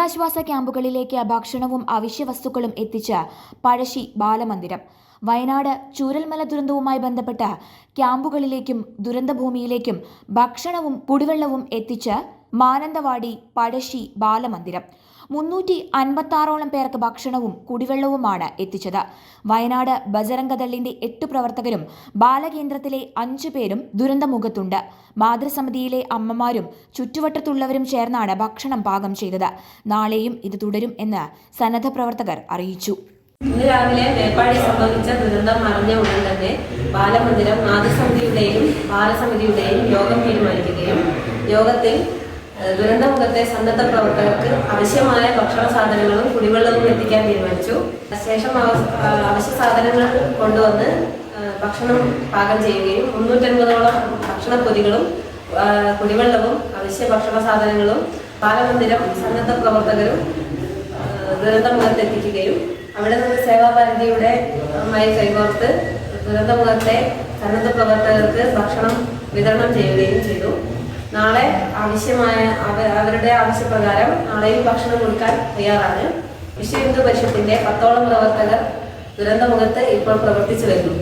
ദുരിതാശ്വാസ ക്യാമ്പുകളിലേക്ക് ഭക്ഷണവും അവശ്യവസ്തുക്കളും എത്തിച്ച് പഴശ്ശി ബാലമന്ദിരം. വയനാട് ചൂരൽമല ദുരന്തവുമായി ബന്ധപ്പെട്ട ക്യാമ്പുകളിലേക്കും ദുരന്തഭൂമിയിലേക്കും ഭക്ഷണവും കുടിവെള്ളവും എത്തിച്ച് മാനന്തവാടി പഴശ്ശി ബാലമന്ദിരം. 356ഓളം പേർക്ക് ഭക്ഷണവും കുടിവെള്ളവുമാണ് എത്തിച്ചത്. വയനാട് ബജറംഗദളിന്റെ 8 പ്രവർത്തകരും ബാലകേന്ദ്രത്തിലെ 5 പേരും ദുരന്തമുഖത്തുണ്ട്. മാതൃസമിതിയിലെ അമ്മമാരും ചുറ്റുവട്ടത്തുള്ളവരും ചേർന്നാണ് ഭക്ഷണം പാകം ചെയ്തത്. നാളെയും ഇത് തുടരും എന്ന് സന്നദ്ധ പ്രവർത്തകർ അറിയിച്ചു. ഇന്ന് രാവിലെ മേപ്പാടി സംഭവിച്ച ദുരന്തം അറിഞ്ഞ ഉടൻ തന്നെ ബാലമന്ദിരം മാതൃസമിതിയുടെയും ബാലസമിതിയുടെയും യോഗം തീരുമാനിക്കുകയും യോഗത്തിൽ ദുരന്തമുഖത്തെ സന്നദ്ധ പ്രവർത്തകർക്ക് ആവശ്യമായ ഭക്ഷണ സാധനങ്ങളും കുടിവെള്ളവും എത്തിക്കാൻ തീരുമാനിച്ചു. ശേഷം അവശ്യ സാധനങ്ങൾ കൊണ്ടുവന്ന് ഭക്ഷണം പാകം ചെയ്യുകയും 350ഓളം ഭക്ഷണപ്പൊതികളും കുടിവെള്ളവും അവശ്യ ഭക്ഷണ സാധനങ്ങളും ബാലമന്ദിരം സന്നദ്ധ പ്രവർത്തകരും ദുരന്തമുഖത്തെത്തിക്കുകയും അവിടെ നിന്ന് സേവാഭാരതിയുടെ കൈകോർത്ത് ദുരന്തമുഖത്തെ സന്നദ്ധ പ്രവർത്തകർക്ക് ഭക്ഷണം വിതരണം ചെയ്യുകയും ചെയ്തു. നാളെ ആവശ്യമായ അവരുടെ ആവശ്യപ്രകാരം നാളെയും ഭക്ഷണം കൊടുക്കാൻ തയ്യാറാണ്. വിശ്വ ഹിന്ദു പരിഷത്തിന്റെ 10ഓളം പ്രവർത്തകർ ദുരന്തമുഖത്ത് ഇപ്പോൾ പ്രവർത്തിച്ചു വരുന്നു.